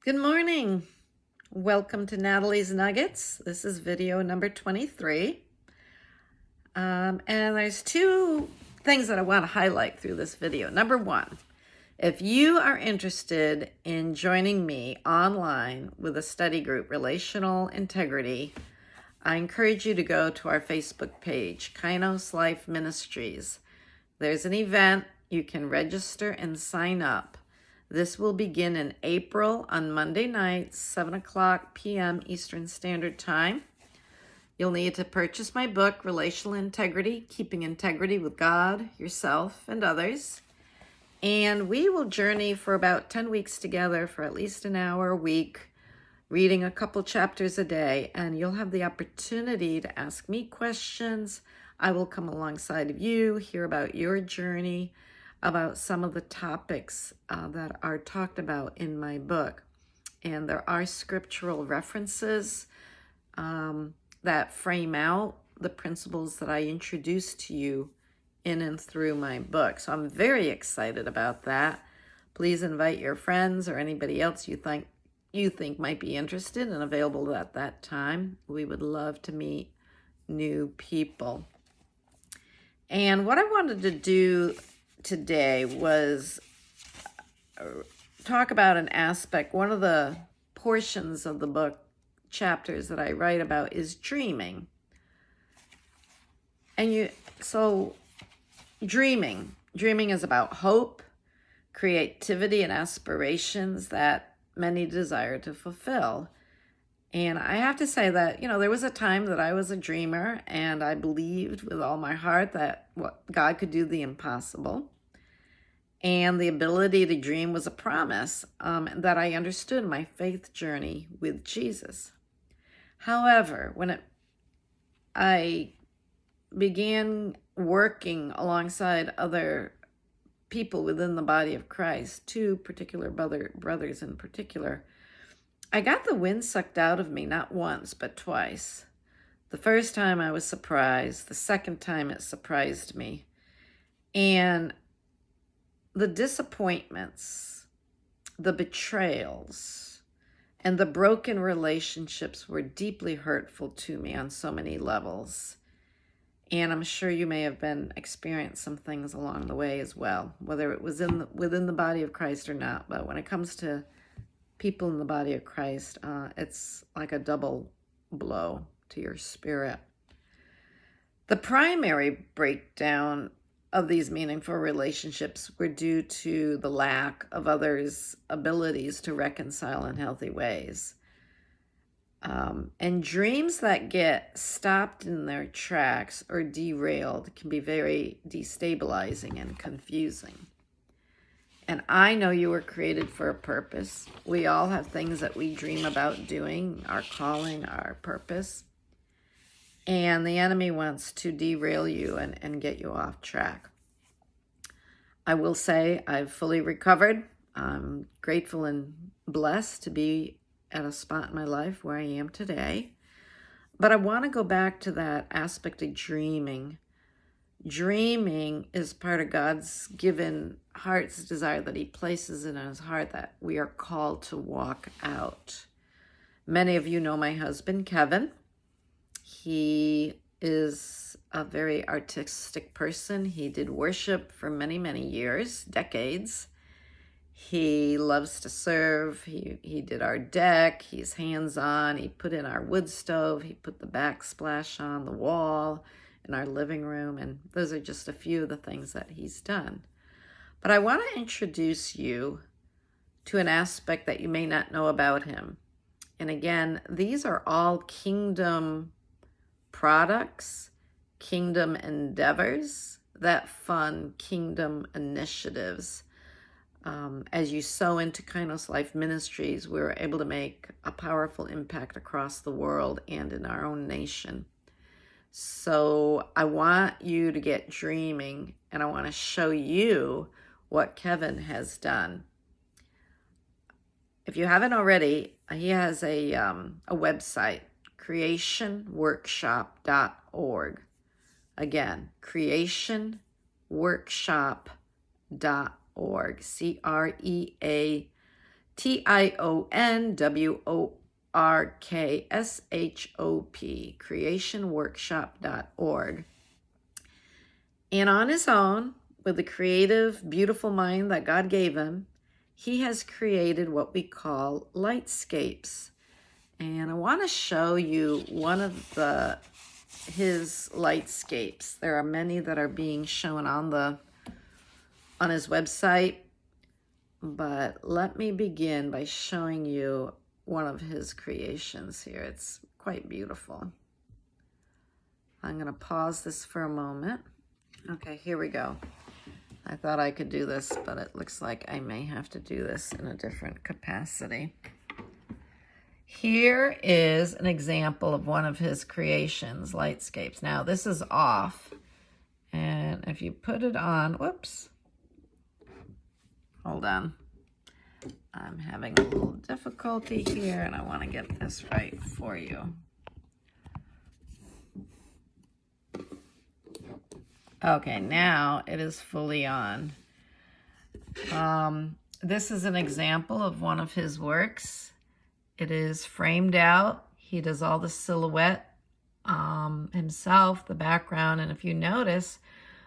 Good morning. Welcome to Natalie's Nuggets. This is video number 23. And there's two things that I want to highlight through this video. Number one, if you are interested in joining me online with a study group, Relational Integrity, I encourage you to go to our Facebook page, Kainos Life Ministries. There's an event. You can register and sign up. This will begin in April on Monday nights, 7 o'clock p.m. Eastern Standard Time. You'll need to purchase my book, Relational Integrity, Keeping Integrity with God, Yourself, and Others. And we will journey for about 10 weeks together for at least an hour a week, reading a couple chapters a day. And you'll have the opportunity to ask me questions. I will come alongside of you, hear about your journey, about some of the topics that are talked about in my book. And there are scriptural references that frame out the principles that I introduce to you in and through my book. So I'm very excited about that. Please invite your friends or anybody else you think might be interested and available at that time. We would love to meet new people. And what I wanted to do today was talk about an aspect. One of the portions of the book chapters that I write about is dreaming. And dreaming is about hope, creativity, and aspirations that many desire to fulfill. And I have to say that, there was a time that I was a dreamer and I believed with all my heart that God could do the impossible. And the ability to dream was a promise that I understood in my faith journey with Jesus. However, when I began working alongside other people within the body of Christ, two particular brothers in particular, I got the wind sucked out of me, not once, but twice. The first time I was surprised. The second time it surprised me. And the disappointments, the betrayals, and the broken relationships were deeply hurtful to me on so many levels. And I'm sure you may have experienced some things along the way as well, whether it was within the body of Christ or not. But when it comes to people in the body of Christ, it's like a double blow to your spirit. The primary breakdown of these meaningful relationships were due to the lack of others' abilities to reconcile in healthy ways. And dreams that get stopped in their tracks or derailed can be very destabilizing and confusing. And I know you were created for a purpose. We all have things that we dream about doing, our calling, our purpose. And the enemy wants to derail you and get you off track. I will say I've fully recovered. I'm grateful and blessed to be at a spot in my life where I am today. But I want to go back to that aspect of dreaming. Dreaming is part of God's given heart's desire that he places in his heart that we are called to walk out. Many of you know my husband, Kevin. He is a very artistic person. He did worship for many, many years, decades. He loves to serve. He did our deck. He's hands-on. He put in our wood stove. He put the backsplash on the wall in our living room, and those are just a few of the things that he's done. But I want to introduce you to an aspect that you may not know about him. And again, these are all kingdom products, kingdom endeavors that fund kingdom initiatives. As you sow into Kainos Life Ministries, we're able to make a powerful impact across the world and in our own nation. So I want you to get dreaming, and I want to show you what Kevin has done. If you haven't already, he has a website, creationworkshop.org. Again, creationworkshop.org. TIONWORKSHOP, creationworkshop.org. And on his own, with the creative, beautiful mind that God gave him, he has created what we call lightscapes. And I want to show you one of his lightscapes. There are many that are being shown on his website, but let me begin by showing you one of his creations here. It's quite beautiful. I'm going to pause this for a moment. Okay, here we go. I thought I could do this, but it looks like I may have to do this in a different capacity. Here is an example of one of his creations, lightscapes. Now, this is off, and if you put it on, whoops, hold on. I'm having a little difficulty here, and I want to get this right for you. Okay, now it is fully on. This is an example of one of his works. It is framed out. He does all the silhouette himself, the background, and if you notice,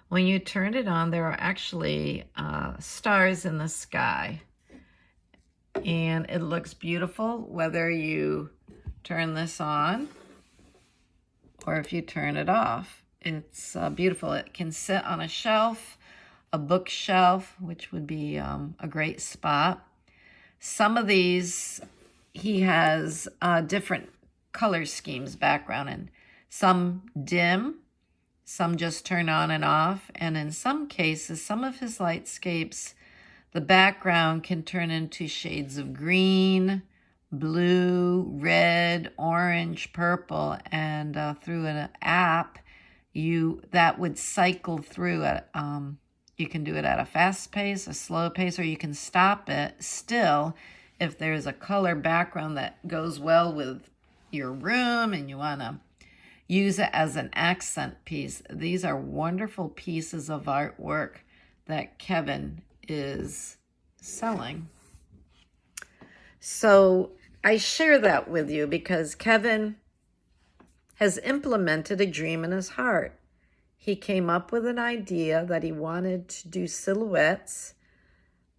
when you turn it on, there are actually stars in the sky. And it looks beautiful whether you turn this on or if you turn it off. It's beautiful. It can sit on a shelf, a bookshelf, which would be a great spot. Some of these, he has different color schemes, background, and some dim, some just turn on and off. And in some cases, some of his lightscapes, the background can turn into shades of green, blue, red, orange, purple, and through an app, that would cycle through it. You can do it at a fast pace, a slow pace, or you can stop it still if there's a color background that goes well with your room and you want to use it as an accent piece. These are wonderful pieces of artwork that Kevin is selling. So I share that with you because Kevin has implemented a dream in his heart. He came up with an idea that he wanted to do silhouettes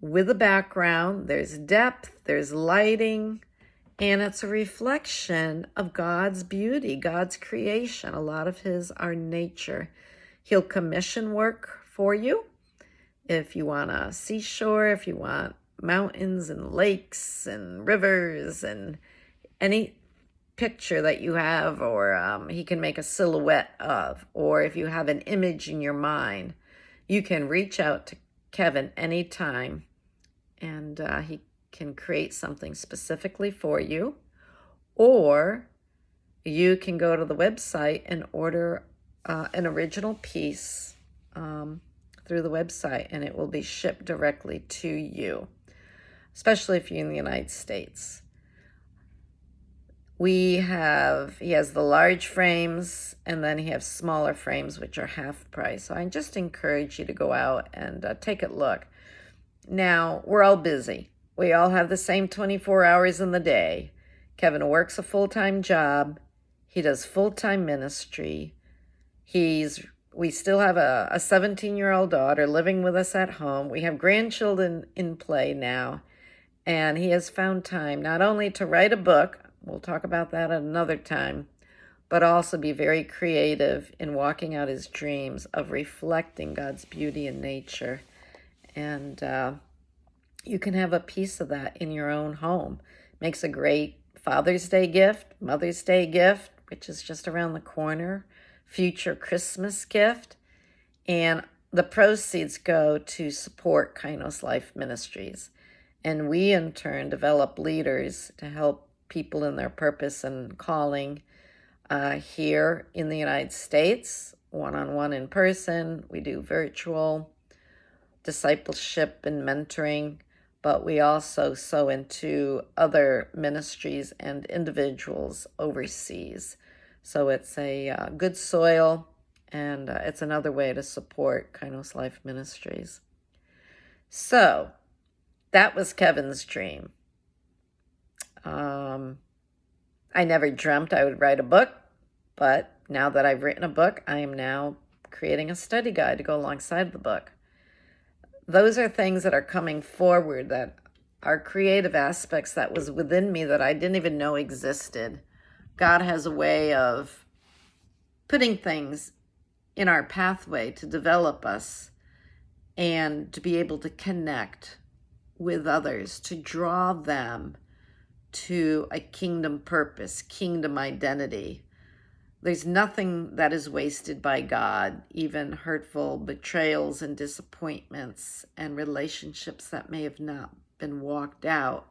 with a background. There's depth, there's lighting, and it's a reflection of God's beauty, God's creation. A lot of his are nature. He'll commission work for you if you want a seashore, if you want mountains and lakes and rivers and any picture that you have, or he can make a silhouette of, or if you have an image in your mind, you can reach out to Kevin anytime and he can create something specifically for you, or you can go to the website and order an original piece through the website, and it will be shipped directly to you, especially if you're in the United States. He has the large frames, and then he has smaller frames, which are half price. So I just encourage you to go out and take a look. Now, we're all busy. We all have the same 24 hours in the day. Kevin works a full-time job. He does full-time ministry. We still have a 17-year-old daughter living with us at home. We have grandchildren in play now. And he has found time not only to write a book, we'll talk about that at another time, but also be very creative in walking out his dreams of reflecting God's beauty in nature. And you can have a piece of that in your own home. Makes a great Father's Day gift, Mother's Day gift, which is just around the corner, future Christmas gift. And the proceeds go to support Kainos Life Ministries. And we, in turn, develop leaders to help people in their purpose and calling here in the United States, one-on-one in person. We do virtual discipleship and mentoring, but we also sow into other ministries and individuals overseas. So it's a good soil, and it's another way to support Kainos Life Ministries. So that was Kevin's dream. I never dreamt I would write a book, but now that I've written a book, I am now creating a study guide to go alongside the book. Those are things that are coming forward, that are creative aspects that was within me that I didn't even know existed. God has a way of putting things in our pathway to develop us and to be able to connect with others, to draw them to a kingdom purpose, kingdom identity. There's nothing that is wasted by God, even hurtful betrayals and disappointments and relationships that may have not been walked out.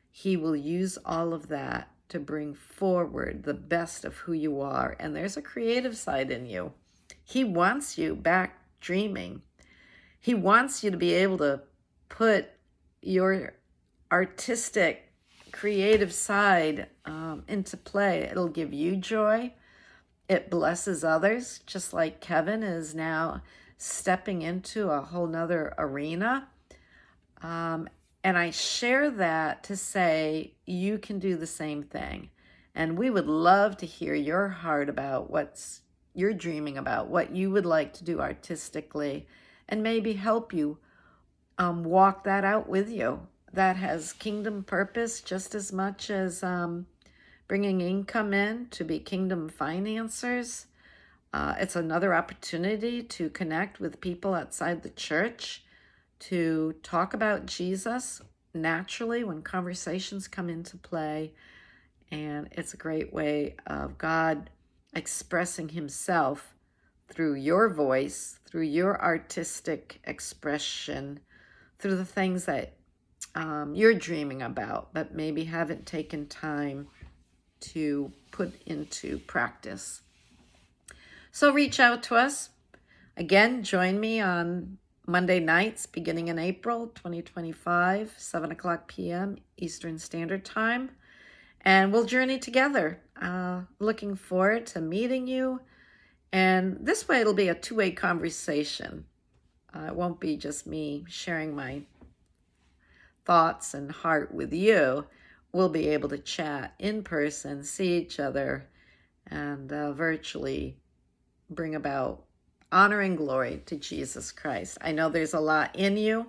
He will use all of that to bring forward the best of who you are. And there's a creative side in you. He wants you back dreaming. He wants you to be able to put your artistic, creative side into play. It'll give you joy. It blesses others, just like Kevin is now stepping into a whole nother arena. And I share that to say you can do the same thing. And we would love to hear your heart about what's you're dreaming about, what you would like to do artistically, and maybe help you walk that out with you. That has kingdom purpose just as much as bringing income in to be kingdom financiers. It's another opportunity to connect with people outside the church, to talk about Jesus naturally when conversations come into play. And it's a great way of God expressing himself through your voice, through your artistic expression, through the things that you're dreaming about, but maybe haven't taken time to put into practice. So reach out to us. Again, join me on Monday nights beginning in April 2025, 7 o'clock p.m. Eastern Standard Time. And we'll journey together. Looking forward to meeting you. And this way it'll be a two-way conversation. It won't be just me sharing my thoughts and heart with you. We'll be able to chat in person, see each other, and virtually bring about honor and glory to Jesus Christ. I know there's a lot in you.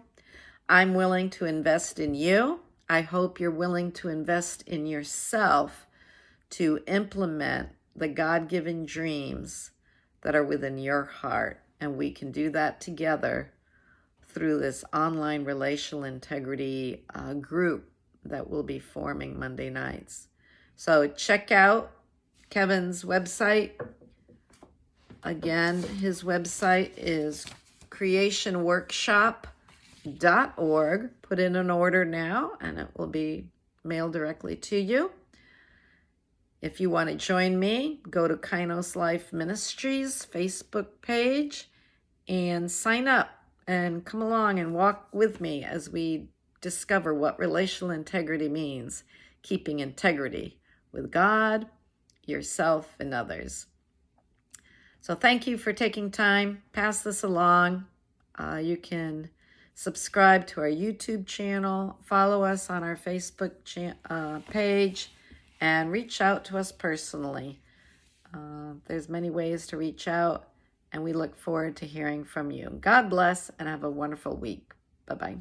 I'm willing to invest in you. I hope you're willing to invest in yourself to implement the God-given dreams that are within your heart. And we can do that together through this online relational integrity group that we'll be forming Monday nights. So check out Kevin's website. Again, his website is creationworkshop.org. Put in an order now and it will be mailed directly to you. If you want to join me, go to Kainos Life Ministries Facebook page and sign up and come along and walk with me as we discover what relational integrity means, keeping integrity with God, yourself, and others. So thank you for taking time. Pass this along. You can subscribe to our YouTube channel, follow us on our Facebook page, and reach out to us personally. There's many ways to reach out, and we look forward to hearing from you. God bless, and have a wonderful week. Bye-bye.